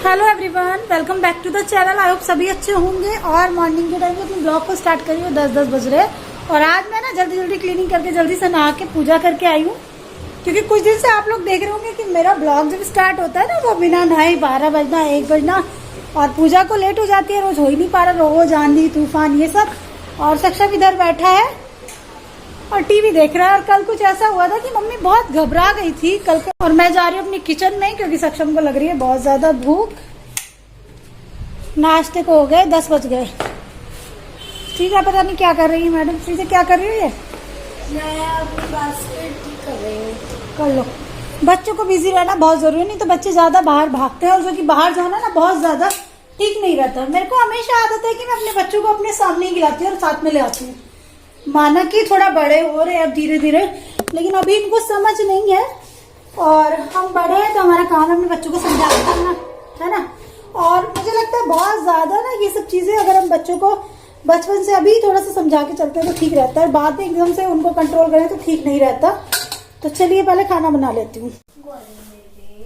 Hello everyone, welcome back to the channel. I hope सभी अच्छे होंगे। और मॉर्निंग के टाइम पे अपने ब्लॉग को स्टार्ट करी हूँ। 10 बज रहे और आज मैं ना जल्दी जल्दी क्लीनिंग करके जल्दी से नहा के पूजा करके आई हूँ, क्योंकि कुछ दिन से आप लोग देख रहे होंगे कि मेरा ब्लॉग जब स्टार्ट होता है ना वो बिना नहाए 12 बजना 1 बजना, और पूजा को लेट हो जाती है। रोज हो ही नहीं पा रहा, रोज आंधी तूफान ये सब। और सक्षम इधर बैठा है और टीवी देख रहा है। और कल कुछ ऐसा हुआ था कि मम्मी बहुत घबरा गई थी कल के। और मैं जा रही हूँ अपनी किचन में क्योंकि सक्षम को लग रही है बहुत ज्यादा भूख। नाश्ते को हो गए 10 बज गए। ठीक है, पता नहीं क्या कर रही है मैडम। श्रीजा क्या कर रही है? मैं बास्केट कर रही हूँ। कर लो। बच्चों को बिजी रहना बहुत जरूरी है, नहीं तो बच्चे ज्यादा बाहर भागते हैं। और जो कि बाहर जाना ना बहुत ज्यादा ठीक नहीं रहता। मेरे को हमेशा आदत है कि मैं अपने बच्चों को अपने सामने ही खिलाती हूँ और साथ में ले आती हूँ। माना कि थोड़ा बड़े हो रहे हैं अब धीरे धीरे, लेकिन अभी इनको समझ नहीं है। और हम बड़े हैं तो हमारा काम है अपने बच्चों को समझाना, है ना। और मुझे लगता है बहुत ज्यादा ना ये सब चीजें अगर हम बच्चों को बचपन से अभी थोड़ा सा समझा के चलते हैं तो ठीक रहता है। बाद में एकदम से उनको कंट्रोल करें तो ठीक नहीं रहता। तो चलिए पहले खाना बना लेती हूँ।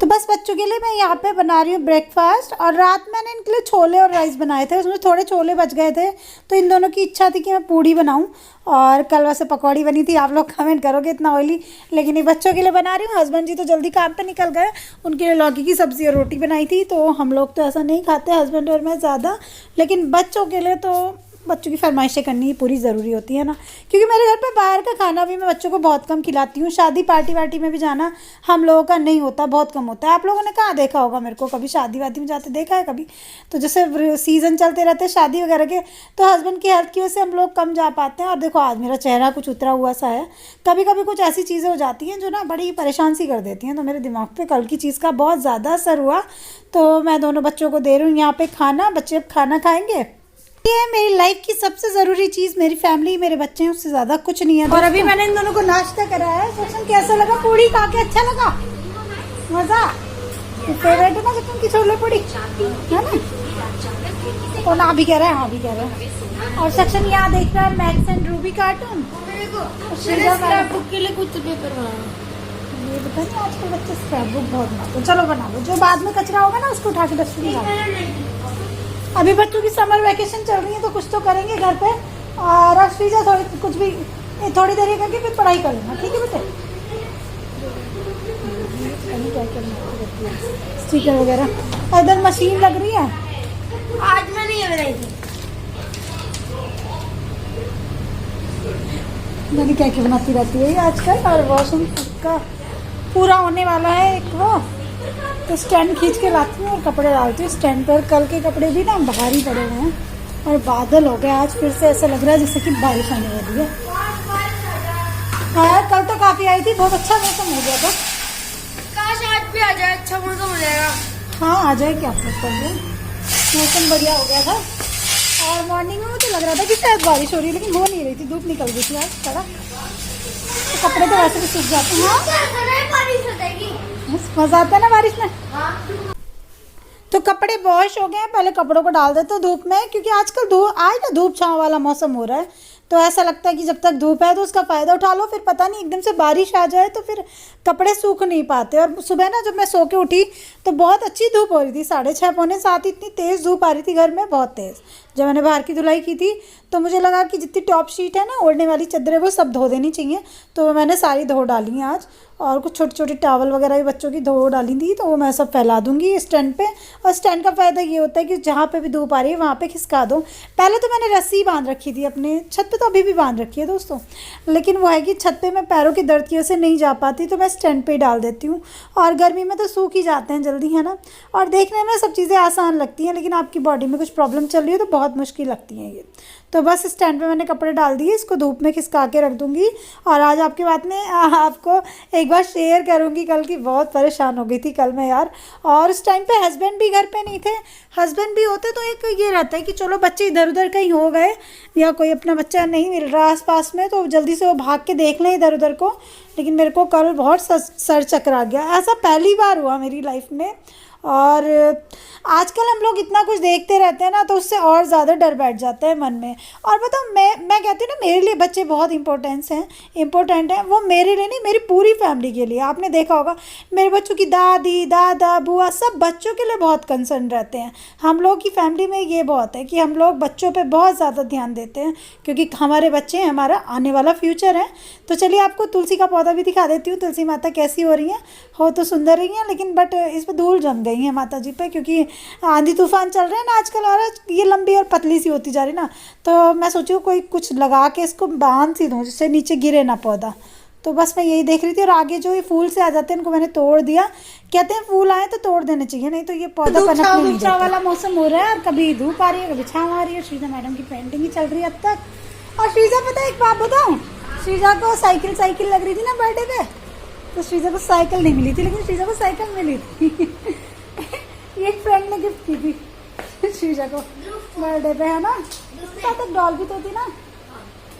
तो बस बच्चों के लिए मैं यहाँ पे बना रही हूँ ब्रेकफास्ट। और रात मैंने इनके लिए छोले और राइस बनाए थे, उसमें थोड़े छोले बच गए थे तो इन दोनों की इच्छा थी कि मैं पूड़ी बनाऊँ। और कल वैसे पकौड़ी बनी थी। आप लोग कमेंट करोगे इतना ऑयली, लेकिन ये बच्चों के लिए बना रही हूँ। हस्बैंड जी तो जल्दी काम पे निकल गए, उनके लिए लौकी की सब्जी और रोटी बनाई थी। तो हम लोग तो ऐसा नहीं खाते हस्बैंड और मैं ज़्यादा, लेकिन बच्चों के लिए तो बच्चों की फरमाइशें करनी पूरी ज़रूरी होती है ना। क्योंकि मेरे घर पे बाहर का खाना भी मैं बच्चों को बहुत कम खिलाती हूँ। शादी पार्टी वार्टी में भी जाना हम लोगों का नहीं होता, बहुत कम होता है। आप लोगों ने कहाँ देखा होगा मेरे को कभी शादी वादी में जाते देखा है कभी? तो जैसे सीज़न चलते रहते हैं शादी वगैरह के, तो हस्बैंड की हेल्थ की वजह से हम लोग कम जा पाते हैं। और देखो आज मेरा चेहरा कुछ उतरा हुआ सा है। कभी कभी कुछ ऐसी चीज़ें हो जाती हैं जो ना बड़ी परेशान सी कर देती हैं। तो मेरे दिमाग पे कल की चीज़ का बहुत ज़्यादा असर हुआ। तो मैं दोनों बच्चों को दे रही हूँ यहाँ पे खाना। बच्चे अब खाना खाएंगे। ये मेरी लाइफ की सबसे ज़रूरी चीज़ मेरी फैमिली, मेरे बच्चे हैं, उससे ज़्यादा कुछ नहीं है। और अभी मैंने इन दोनों को नाश्ता कराया है। सक्षम कैसा लगा? पूड़ी खा के अच्छा लगा? मज़ा? फेवरेट है ना सक्षम की छोले पूड़ी, है ना? और ना भी कह रहा है, हाँ भी कह रहा है। और सक्षम यहाँ देख रहा है max and Ruby cartoon. Scrap book के लिए कुछ पेपर बनाना। ये बता नहीं आजकल बच्चे स्क्रैप बुक बहुत बनाते हैं। चलो बना लो, जो बाद में कचरा होगा ना उसको उठा के डस्टबिन में डालो। अभी बच्चों की समर वैकेशन चल रही है तो कुछ तो करेंगे घर पे। और अब श्रीजा थोड़ी कुछ भी थोड़ी देर करके फिर पढ़ाई कर लेना, ठीक है बेटे? स्टिकर वगैरह। इधर मशीन लग रही है। आज मैंने ये बनाई थी। मैंने क्या क्या बनाती रहती है आजकल। और वॉशरूम का पूरा होने वाला है एक वो, तो स्टैंड खींच के लाती हूँ और कपड़े डालती हूँ स्टैंड पर। कल के कपड़े भी ना बाहर ही पड़े हुए हैं। और बादल हो गया आज फिर से, ऐसा लग रहा है जैसे कि बारिश आने वाली है। हाँ कल तो काफी आई थी, बहुत अच्छा मौसम हो गया था। काश आज भी आ जाए, अच्छा मौसम हो जाएगा। हाँ आ जाए, क्या फर्क पड़ गया, मौसम बढ़िया हो गया था। और मॉर्निंग में मुझे लग रहा था कि शायद बारिश हो रही है, लेकिन हो नहीं रही थी, धूप निकल गई थी आज कड़क। तो कपड़े तो वैसे भी सूख जाते हैं। बारिश हो जाएगी, मजा आता है ना बारिश में। तो कपड़े वॉश हो गए हैं, पहले कपड़ों को डाल देते हैं धूप में, क्योंकि आजकल आज ना धूप छांव वाला मौसम हो रहा है। तो ऐसा लगता है कि जब तक धूप है तो उसका फ़ायदा उठा लो, फिर पता नहीं एकदम से बारिश आ जाए तो फिर कपड़े सूख नहीं पाते। और सुबह ना जब मैं सो के उठी तो बहुत अच्छी धूप हो रही थी, 6:30 पौने 7 इतनी तेज़ धूप आ रही थी घर में, बहुत तेज़। जब मैंने बाहर की धुलाई की थी तो मुझे लगा कि जितनी टॉप शीट है ना ओढ़ने वाली चादरें वो सब धो देनी चाहिए। तो मैंने सारी धो डाली हैं आज। और कुछ छोटी छोटी टॉवल वगैरह भी बच्चों की धो डाली थी, तो वो मैं सब फैला दूंगी स्टैंड पे। और स्टैंड का फ़ायदा ये होता है कि जहाँ पे भी धूप आ रही है वहाँ पे खिसका दो। पहले तो मैंने रस्सी बांध रखी थी अपने छत पे, तो अभी भी बांध रखी है दोस्तों, लेकिन वो है कि छत पे मैं पैरों की दर्द की वजह से नहीं जा पाती, तो मैं स्टैंड पे ही डाल देती हूँ। और गर्मी में तो सूख ही जाते हैं जल्दी, है ना। और देखने में सब चीज़ें आसान लगती हैं, लेकिन आपकी बॉडी में कुछ प्रॉब्लम चल रही है तो बहुत मुश्किल लगती हैं ये। तो बस स्टैंड पे मैंने कपड़े डाल दिए, इसको धूप में खिसका के रख दूंगी। और आज आपकी बात में आपको एक बार शेयर करूंगी, कल की बहुत परेशान हो गई थी कल मैं यार। और उस टाइम पे हस्बैंड भी घर पे नहीं थे। हस्बैंड भी होते तो एक ये रहता है कि चलो बच्चे इधर उधर कहीं हो गए या कोई अपना बच्चा नहीं मिल रहा आसपास में तो जल्दी से वो भाग के देख लें इधर उधर को। लेकिन मेरे को कल बहुत सर चकरा गया, ऐसा पहली बार हुआ मेरी लाइफ में। और आजकल हम लोग इतना कुछ देखते रहते हैं ना, तो उससे और ज़्यादा डर बैठ जाता है मन में। और बताओ, मैं कहती हूँ ना, मेरे लिए बच्चे बहुत इम्पोर्टेंट हैं। वो मेरे लिए नहीं, मेरी पूरी फैमिली के लिए। आपने देखा होगा मेरे बच्चों की दादी, दादा, बुआ सब बच्चों के लिए बहुत कंसर्न रहते हैं। हम लोग की फैमिली में ये बहुत है कि हम लोग बच्चों पे बहुत ज़्यादा ध्यान देते हैं, क्योंकि हमारे बच्चे हमारा आने वाला फ्यूचर है। तो चलिए आपको तुलसी का पौधा भी दिखा देती हूँ। तुलसी माता कैसी हो रही हैं, हो तो सुंदर रही हैं, लेकिन बट इस पर धूल जम गई है माता जी पे, क्योंकि आंधी तूफान चल रहे हैं ना आजकल, और ये लंबी और पतली सी होती जा रही ना। तो मैं सोची कोई कुछ लगा के इसको बांध सी दूँ जिससे नीचे गिरे ना पौधा। तो बस मैं यही देख रही थी। और आगे जो ये फूल से आ जाते हैं, इनको मैंने तोड़ दिया। कहते हैं फूल आए तो तोड़ देने चाहिए, नहीं तो ये पौधा पनपने नहीं जाता। वाला मौसम हो रहा है, और कभी धूप आ रही है, कभी छाँव आ रही है। श्रीजा मैडम की पेंटिंग ही चल रही है अब तक। और श्रीजा, पता है एक बात बताऊँ, श्रीजा को साइकिल लग रही थी ना बर्थडे पे, तो श्रीजा को साइकिल नहीं मिली थी, लेकिन श्रीजा को साइकिल मिली थी। एक फ्रेंड ने गिफ्ट की थी श्रीजा को बर्थडे पे, है ना। तक डॉल भी तो थी ना,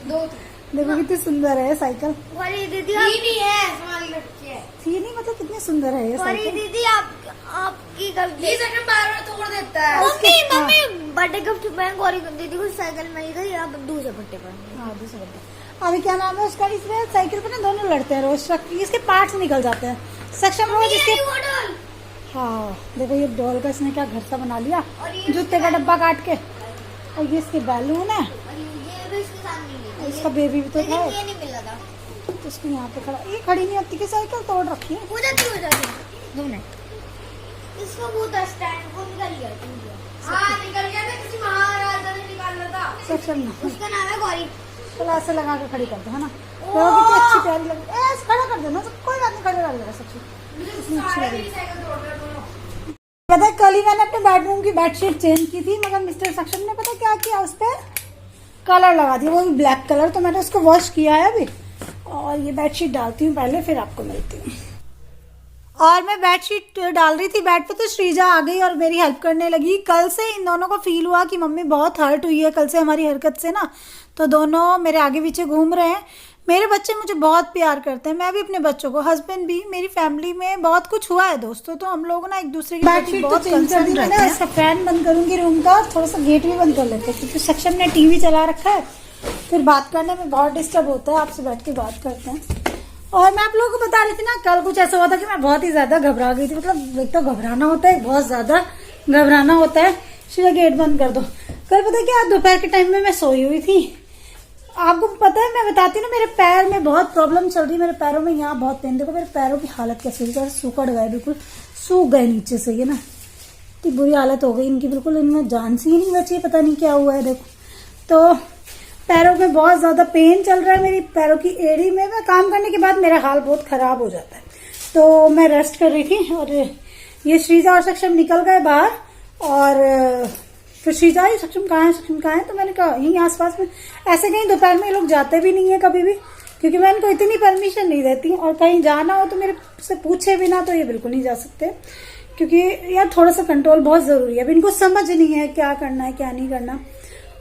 दो देखो कितनी सुंदर है साइकिल। दीदी है, हमारी लड़की है। थी नहीं, मतलब कितनी सुंदर है ये साइकिल। दीदी आपकी गलती बार तोड़ देता है। मम्मी बर्थडे गिफ्ट में गौरी दीदी को साइकिल मिल गई, अब दूसरे बर्थडे पर। हाँ, दूसरे बर्थडे। अभी क्या नाम है उसका, इसमें साइकिल पे ना दोनों लड़ते हैं रोज, इसके पार्ट्स निकल जाते हैं। सक्षम रोज इसके, हाँ देखो ये डॉल का इसने क्या घर सा बना लिया, जूते का डब्बा काट के। और ये इसके बैलून है, इसका बेबी भी तो था। ये नहीं मिला था, तो इसको यहाँ पे खड़ा, ये खड़ी नहीं होती कि साइकिल तोड़ रखी है। हो जाती इसको वो स्टैंड को निकल गया। हाँ निकल गया था, किसी महाराजा ने निकालना था। सक्षम उसका नाम है गौरी। चलो ऐसे लगा के खड़ी कर दो, है ना। देखो कितनी अच्छी प्यारी लग रही है। ऐसे खड़ा कर देना, कोई बात नहीं, खड़ा कर देगा सक्षम। कितनी अच्छी लग रही है। पता है कल ही मैंने अपने बेडरूम की बेडशीट चेंज की थी, मगर मिस्टर सक्षम ने पता क्या किया, उस पर कलर लगा दिया, वो भी ब्लैक कलर। तो मैंने उसको वॉश किया है अभी, और ये बेडशीट डालती हूँ पहले, फिर आपको मिलती हूँ। और मैं बेडशीट डाल रही थी बेड पे, तो श्रीजा आ गई और मेरी हेल्प करने लगी। कल से इन दोनों को फील हुआ कि मम्मी बहुत हर्ट हुई है कल से हमारी हरकत से ना, तो दोनों मेरे आगे पीछे घूम रहे हैं। मेरे बच्चे मुझे बहुत प्यार करते हैं, मैं भी अपने बच्चों को, हस्बैंड भी। मेरी फैमिली में बहुत कुछ हुआ है दोस्तों, तो हम लोग ना एक दूसरे की बेडशीट बहुत कंसर्न रहते हैं। इसका फैन बंद करूंगी रूम का, थोड़ा सा गेट भी बंद कर लेते हैं, क्योंकि सक्षम ने टीवी चला रखा है, फिर बात करने में बहुत डिस्टर्ब होता है। आपसे बैठ के बात करते हैं। और मैं आप लोगों को बता रही थी ना, कल कुछ ऐसा हुआ था कि मैं बहुत ही ज्यादा घबरा गई थी। मतलब एक तो घबराना होता है, बहुत ज्यादा घबराना होता है। श्रीजा गेट बंद कर दो। कल पता है क्या, दोपहर के टाइम में मैं सोई हुई थी। आपको पता है, मैं बताती हूँ ना, मेरे पैर में बहुत प्रॉब्लम चल रही है। मेरे पैरों में यहाँ बहुत पेन, देखो मेरे पैरों की हालत कैसी है, सूखड़ गए, बिल्कुल सूख गए नीचे से, ये ना इतनी बुरी हालत हो गई इनकी, बिल्कुल इनमें जान सी ही नहीं बची, पता नहीं क्या हुआ है। देखो तो पैरों में बहुत ज्यादा पेन चल रहा है, मेरी पैरों की एड़ी में। मैं काम करने के बाद मेरा हाल बहुत खराब हो जाता है, तो मैं रेस्ट कर रही थी। और ये श्रीजा और सक्षम निकल गए बाहर, और फिर श्रीजा ही सक्षम कहाँ है, तो मैंने कहा यहीं आसपास में। ऐसे कहीं दोपहर में ये लोग जाते भी नहीं है कभी भी, क्योंकि मैं इनको इतनी परमिशन नहीं देती। और कहीं जाना हो तो मेरे से पूछे बिना तो ये बिल्कुल नहीं जा सकते, क्योंकि यार थोड़ा सा कंट्रोल बहुत जरूरी है। अब इनको समझ नहीं है क्या करना है क्या नहीं करना।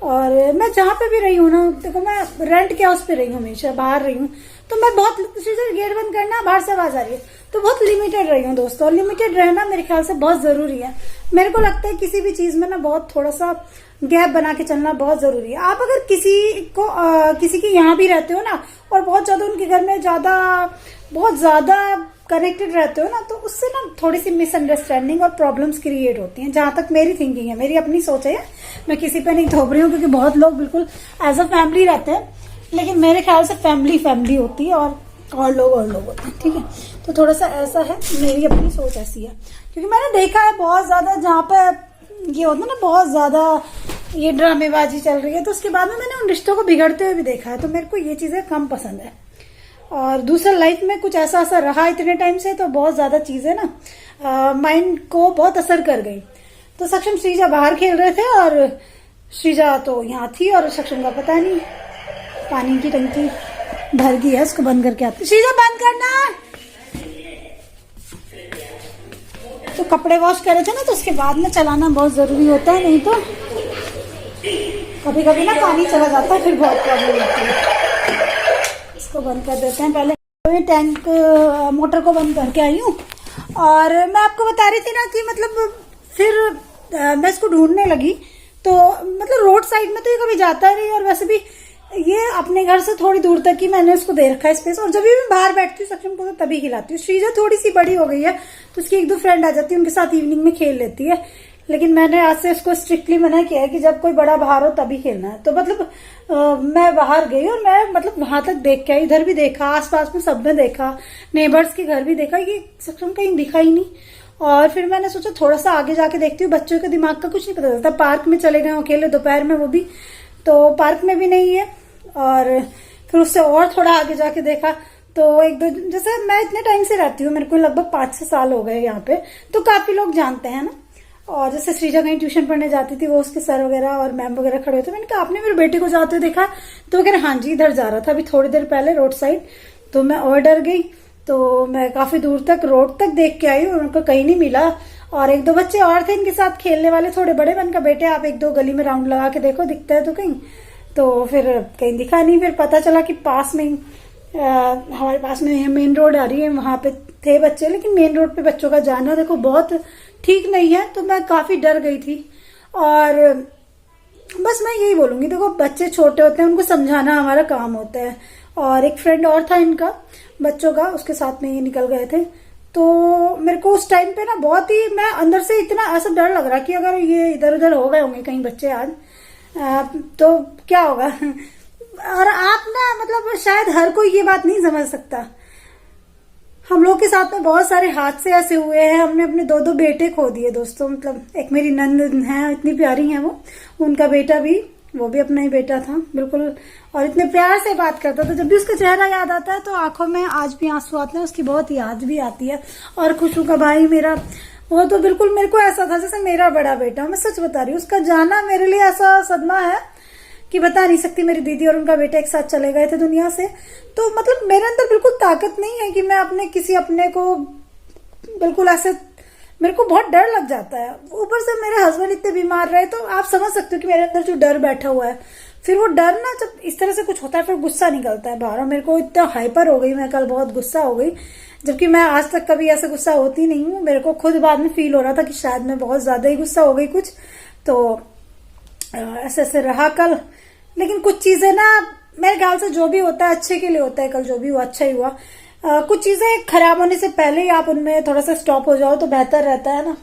और मैं जहाँ पे भी रही हूँ ना, देखो मैं रेंट के हाउस पे रही हूँ, हमेशा बाहर रही हूँ, तो मैं बहुत गेट बंद करना, बाहर से आवाज आ रही है, तो बहुत लिमिटेड रही हूँ दोस्तों। और लिमिटेड रहना मेरे ख्याल से बहुत जरूरी है। मेरे को लगता है किसी भी चीज में ना बहुत थोड़ा सा गैप बना के चलना बहुत जरूरी है। आप अगर किसी के यहाँ भी रहते हो ना, और बहुत ज्यादा उनके घर में बहुत ज्यादा कनेक्टेड रहते हो ना, तो उससे ना थोड़ी सी मिसअंडरस्टैंडिंग और प्रॉब्लम्स क्रिएट होती हैं। जहां तक मेरी थिंकिंग है, मेरी अपनी सोच है, मैं किसी पे नहीं थोप रही हूँ, क्योंकि बहुत लोग बिल्कुल एज अ फैमिली रहते हैं, लेकिन मेरे ख्याल से फैमिली होती है, और लोग होते हैं, ठीक है। तो थोड़ा सा ऐसा है, मेरी अपनी सोच ऐसी है, क्योंकि मैंने देखा है बहुत ज्यादा जहाँ पे ये होता है ना, बहुत ज्यादा ये ड्रामेबाजी चल रही है, तो उसके बाद में मैंने उन रिश्तों को बिगड़ते हुए भी देखा है। तो मेरे को ये चीजें कम पसंद है। और दूसरा, लाइफ में कुछ ऐसा रहा इतने टाइम से, तो बहुत ज्यादा चीजें ना माइंड को बहुत असर कर गई। तो सक्षम श्रीजा बाहर खेल रहे थे, और श्रीजा तो यहाँ थी, और सक्षम का पता नहीं, पानी की टंकी भर गई है, उसको बंद करके आती। श्रीजा बंद करना। तो कपड़े वॉश करे थे ना, तो उसके बाद में चलाना बहुत जरूरी होता है, नहीं तो कभी कभी ना पानी चला जाता है, फिर बहुत प्रॉब्लम होती है। इसको बंद कर देते हैं पहले। मैं टैंक मोटर को बंद करके आई हूँ। और मैं आपको बता रही थी ना कि मतलब फिर मैं इसको ढूंढने लगी तो मतलब रोड साइड में तो ये कभी जाता नहीं, और वैसे भी ये अपने घर से थोड़ी दूर तक ही मैंने इसको दे रखा है स्पेस, और जब भी मैं बाहर बैठती हूँ सक्षम को तो तभी खिलाती हूँ। श्रीजा थोड़ी सी बड़ी हो गई है तो उसकी 1-2 फ्रेंड आ जाती है, उनके साथ इवनिंग में खेल लेती है, लेकिन मैंने आज से इसको स्ट्रिक्टली मना किया है कि जब कोई बड़ा बाहर हो तभी खेलना है। तो मतलब मैं बाहर गई और मैं मतलब वहां तक देख के आई, इधर भी देखा, आसपास में सब में देखा, नेबर्स के घर भी देखा, ये सक्षम कहीं दिखा ही नहीं। और फिर मैंने सोचा थोड़ा सा आगे जाके देखती हूँ, बच्चों के दिमाग का कुछ नहीं पता चलता। पार्क में चले गए अकेले दोपहर में, वो भी तो पार्क में भी नहीं है। और फिर उससे और थोड़ा आगे जाके देखा तो 1-2, जैसे मैं इतने टाइम से रहती हूँ, मेरे को लगभग 5-6 साल हो गए यहाँ पे, तो काफी लोग जानते हैं ना। और जैसे श्रीजा कहीं ट्यूशन पढ़ने जाती थी, वो उसके सर वगैरह और मैम वगैरह खड़े होते, मैंने कहा आपने मेरे बेटे को जाते हुए देखा? तो वो कह रहे हाँ जी इधर जा रहा था अभी थोड़ी देर पहले रोड साइड। तो मैं और डर गई, तो मैं काफी दूर तक रोड तक देख के आई और उनको कहीं नहीं मिला। और 1-2 बच्चे और थे इनके साथ खेलने वाले थोड़े बड़े, मैंने कहा बेटे आप 1-2 गली में राउंड लगा के देखो दिखता है तो कहीं, तो फिर कहीं दिखा नहीं। फिर पता चला कि पास में हमारे पास में मेन रोड आ रही है, वहां पे थे बच्चे, लेकिन मेन रोड पे बच्चों का जाना देखो बहुत ठीक नहीं है, तो मैं काफी डर गई थी। और बस मैं यही बोलूंगी, देखो बच्चे छोटे होते हैं, उनको समझाना हमारा काम होता है। और एक फ्रेंड और था इनका बच्चों का, उसके साथ में ये निकल गए थे, तो मेरे को उस टाइम पे ना बहुत ही, मैं अंदर से इतना ऐसा डर लग रहा कि अगर ये इधर उधर हो गए होंगे कहीं बच्चे आज तो क्या होगा। और आप ना मतलब शायद हर कोई ये बात नहीं समझ सकता, हम लोग के साथ में बहुत सारे हादसे ऐसे हुए हैं, हमने अपने 2-2 बेटे खो दिए दोस्तों। मतलब एक मेरी नंद है, इतनी प्यारी है वो, उनका बेटा भी, वो भी अपना ही बेटा था बिल्कुल, और इतने प्यार से बात करता था। जब भी उसका चेहरा याद आता है तो आंखों में आज भी आंसू आते हैं, उसकी बहुत याद भी आती है। और खुशू का भाई मेरा, वो तो बिल्कुल मेरे को ऐसा था जैसे मेरा बड़ा बेटा, मैं सच बता रही हूँ। उसका जाना मेरे लिए ऐसा सदमा है कि बता नहीं सकती। मेरी दीदी और उनका बेटा एक साथ चले गए थे दुनिया से, तो मतलब मेरे अंदर बिल्कुल ताकत नहीं है कि मैं अपने को बिल्कुल ऐसे, मेरे को बहुत डर लग जाता है। ऊपर से मेरे हस्बैंड इतने बीमार रहे, तो आप समझ सकते हो कि मेरे अंदर जो डर बैठा हुआ है, फिर वो डर ना जब इस तरह से कुछ होता है फिर गुस्सा निकलता है बाहर। मेरे को इतना हाइपर हो गई मैं कल, बहुत गुस्सा हो गई, जबकि मैं आज तक कभी ऐसे गुस्सा होती नहीं हूँ। मेरे को खुद बाद में फील हो रहा था कि शायद मैं बहुत ज्यादा ही गुस्सा हो गई कुछ, तो ऐसे ऐसे रहा कल। लेकिन कुछ चीजें ना मेरे ख्याल से जो भी होता है अच्छे के लिए होता है, कल जो भी हुआ अच्छा ही हुआ। कुछ चीजें खराब होने से पहले ही आप उनमें थोड़ा सा स्टॉप हो जाओ तो बेहतर रहता है ना।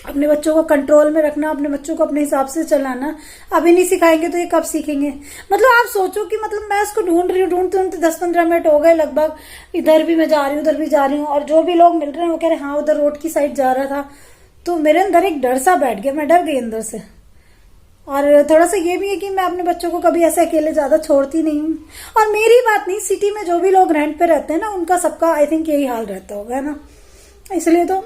अपने बच्चों को कंट्रोल में रखना, अपने बच्चों को अपने हिसाब से चलाना। अभी नहीं सिखाएंगे तो ये कब सीखेंगे। मतलब आप सोचो कि मतलब मैं इसको ढूंढ रही हूँ, ढूंढते 10-15 मिनट हो गए लगभग, इधर भी मैं जा रही हूँ उधर भी जा रही हूँ, और जो भी लोग मिल रहे हैं वो कह रहे हैं हाँ उधर रोड की साइड जा रहा था। तो मेरे अंदर एक डर सा बैठ गया, मैं डर गई अंदर से। और थोड़ा सा ये भी है कि मैं अपने बच्चों को कभी ऐसे अकेले ज्यादा छोड़ती नहीं हूँ। और मेरी बात नहीं, सिटी में जो भी लोग रेंट पे रहते हैं ना, उनका सबका आई थिंक यही हाल रहता होगा, है ना। इसलिए तो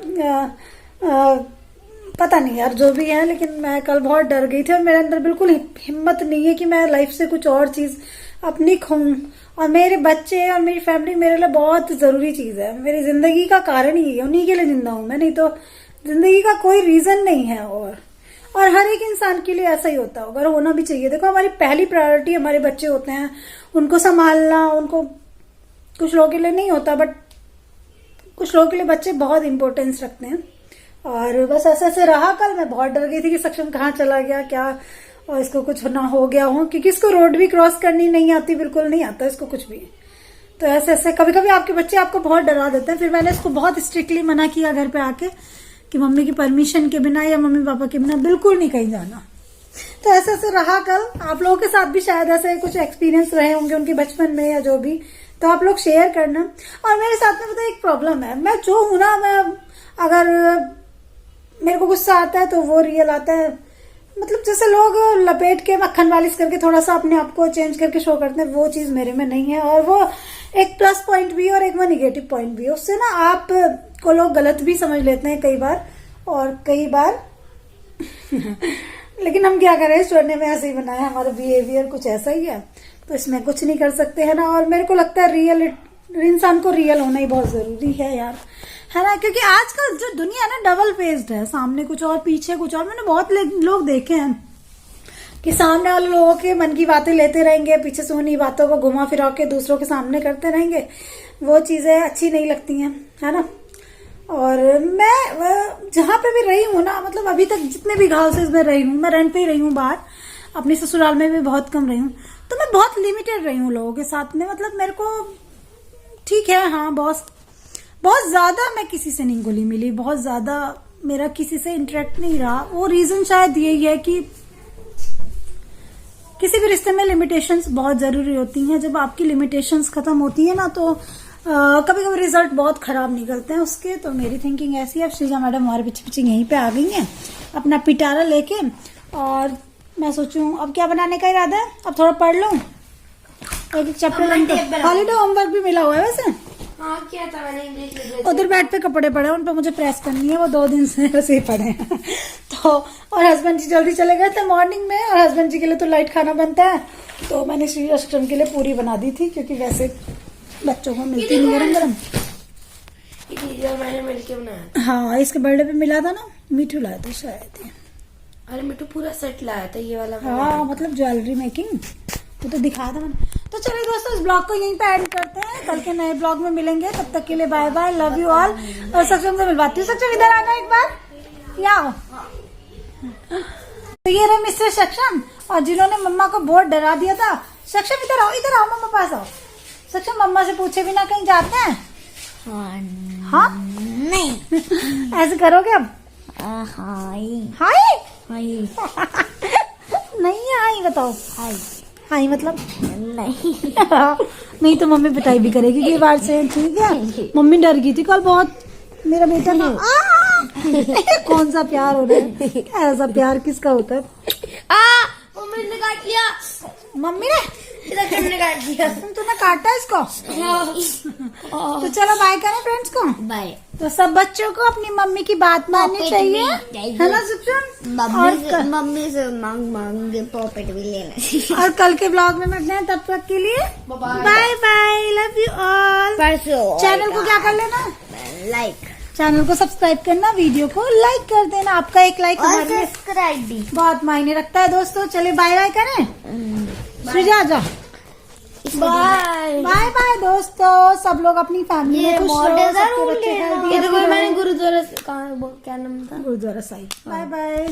पता नहीं यार जो भी है, लेकिन मैं कल बहुत डर गई थी और मेरे अंदर बिल्कुल हिम्मत नहीं है कि मैं लाइफ से कुछ और चीज अपनी खोऊं। और मेरे बच्चे और मेरी फैमिली मेरे लिए बहुत जरूरी चीज है, मेरी जिंदगी का कारण ही है, उन्हीं के लिए जिंदा हूं मैं, नहीं तो जिंदगी का कोई रीजन नहीं है। और हर एक इंसान के लिए ऐसा ही होता होगा और होना भी चाहिए। देखो हमारी पहली प्रायोरिटी हमारे बच्चे होते हैं, उनको संभालना, उनको कुछ लोगों के लिए नहीं होता बट कुछ लोगों के लिए बच्चे बहुत इंपॉर्टेंस रखते हैं। और बस ऐसे ऐसे रहा कल, मैं बहुत डर गई थी कि सक्षम कहाँ चला गया क्या, और इसको कुछ ना हो गया हो, क्योंकि इसको रोड भी क्रॉस करनी नहीं आती, बिल्कुल नहीं आता इसको कुछ भी। तो ऐसे ऐसे कभी कभी आपके बच्चे आपको बहुत डरा देते हैं। फिर मैंने इसको बहुत स्ट्रिक्टली मना किया घर पे आके कि मम्मी की परमिशन के बिना या मम्मी पापा के बिना बिल्कुल नहीं कहीं जाना। तो ऐसे ऐसे रहा कल। आप लोगों के साथ भी शायद ऐसे कुछ एक्सपीरियंस रहे होंगे उनके बचपन में या जो भी, तो आप लोग शेयर करना। और मेरे साथ में पता एक प्रॉब्लम है, मैं जो हूं ना, मैं अगर मेरे को गुस्सा आता है तो वो रियल आता है। मतलब जैसे लोग लपेट के मक्खन वालिश करके थोड़ा सा अपने आप को चेंज करके शो करते हैं, वो चीज मेरे में नहीं है। और वो एक प्लस पॉइंट भी है और एक वो निगेटिव पॉइंट भी है। उससे ना आप को लोग गलत भी समझ लेते हैं कई बार, और कई बार लेकिन हम क्या करें, ईश्वर ने में ऐसे ही बनाया, हमारा बिहेवियर कुछ ऐसा ही है, तो इसमें कुछ नहीं कर सकते है ना। और मेरे को लगता है रियल इंसान को रियल होना ही बहुत जरूरी है यार, है ना। क्योंकि आजकल जो दुनिया है ना डबल फेस्ड है, सामने कुछ और पीछे कुछ और। मैंने बहुत लोग देखे हैं कि सामने वाले लोगों के मन की बातें लेते रहेंगे, पीछे से उन्हीं बातों को घुमा फिरा के दूसरों के सामने करते रहेंगे। वो चीजें अच्छी नहीं लगती हैं, है ना। और मैं जहाँ पे भी रही हूँ ना, मतलब अभी तक जितने भी हाउसेज में रही हूँ, मैं रेंट पे ही रही हूँ बाहर, अपने ससुराल में भी बहुत कम रही हूँ, तो मैं बहुत लिमिटेड रही हूँ लोगों के साथ में। मतलब मेरे को ठीक है, हाँ बहुत ज्यादा मैं किसी से नहीं घुली मिली, बहुत ज्यादा मेरा किसी से इंटरेक्ट नहीं रहा। वो रीजन शायद यही है कि किसी भी रिश्ते में लिमिटेशंस बहुत जरूरी होती हैं। जब आपकी लिमिटेशंस खत्म होती है ना, तो कभी कभी रिजल्ट बहुत खराब निकलते हैं उसके। तो मेरी थिंकिंग ऐसी है। श्रीजा मैडम हमारे पीछे पीछे यहीं पे आ गई हैं अपना पिटारा लेके, और मैं सोचूं अब क्या बनाने का इरादा है। अब थोड़ा पढ़ लूं, एक चैप्टर हॉलीडे होमवर्क भी मिला हुआ है वैसे। हाँ किया था मैंने इंग्लिश। उधर बेड पे कपड़े पड़े हैं, उन पे मुझे प्रेस करनी है, वो 2 दिन से ऐसे ही पड़े हैं। तो और हस्बैंड जी जल्दी चले गए थे मॉर्निंग में, और हस्बैंड जी के लिए तो लाइट खाना बनता है, तो मैंने श्री अष्टम के लिए पूरी बना दी थी, क्योंकि वैसे बच्चों को मिलती नहीं गरम गरम। मैंने मिलके बनाया। हाँ, इसके बर्थडे पे मिला था ना, मीठू लाया था शायद। अरे मिट्टू पूरा सेट लाया था ये वाला। हाँ, मतलब ज्वेलरी मेकिंग, वो तो दिखाया था मैंने। तो चलिए दोस्तों, इस ब्लॉग को यहीं पे एंड करते हैं, कल के नए ब्लॉग में मिलेंगे। तब तक के लिए bye bye, love you all. और सक्षम से मिलवाती हूँ। सक्षम इधर आना एक बार, यहाँ। तो ये रहे मिस्टर सक्षम, और जिन्होंने मम्मा को बहुत डरा दिया था। सक्षम इधर आओ, इधर आओ, मम्मा पास आओ। सक्षम मम्मा से पूछे बिना कहीं जाते हैं? हाँ नहीं। ऐसे करोगे अब? हाय हाय हाय नहीं है, हाई बताओ। हाई मतलब नहीं। नहीं तो मम्मी पिटाई भी करेगी कई बार से, ठीक है। मम्मी डर गई थी कल बहुत, मेरा बेटा ना। कौन सा प्यार हो रहा है, ऐसा प्यार किसका होता है? मम्मी ने काट लिया। मम्मी ने ने काट दिया। तूने काटा इसको? तो चलो बाय करें फ्रेंड्स को। बाय। तो सब बच्चों को अपनी मम्मी की बात माननी चाहिए, है ना सक्षम? मम्मी से मांग के पॉकेट भी लेना चाहिए। और कल के ब्लॉग में मिलते हैं, तब तक के लिए bye bye, love you all. Channel को क्या कर लेना, लाइक, चैनल को सब्सक्राइब करना, वीडियो को लाइक कर देना। आपका एक लाइक हमारे लिए सब्सक्राइब भी बहुत मायने रखता है दोस्तों। चलिए बाय बाय करें, श्रीजा जा। बाय बाय बाय दोस्तों, सब लोग अपनी फैमिली में खुश रहो, सबके बच्चे healthy मैंने गुरुद्वारा क्या नाम था? गुरुद्वारा साहिब। Bye bye.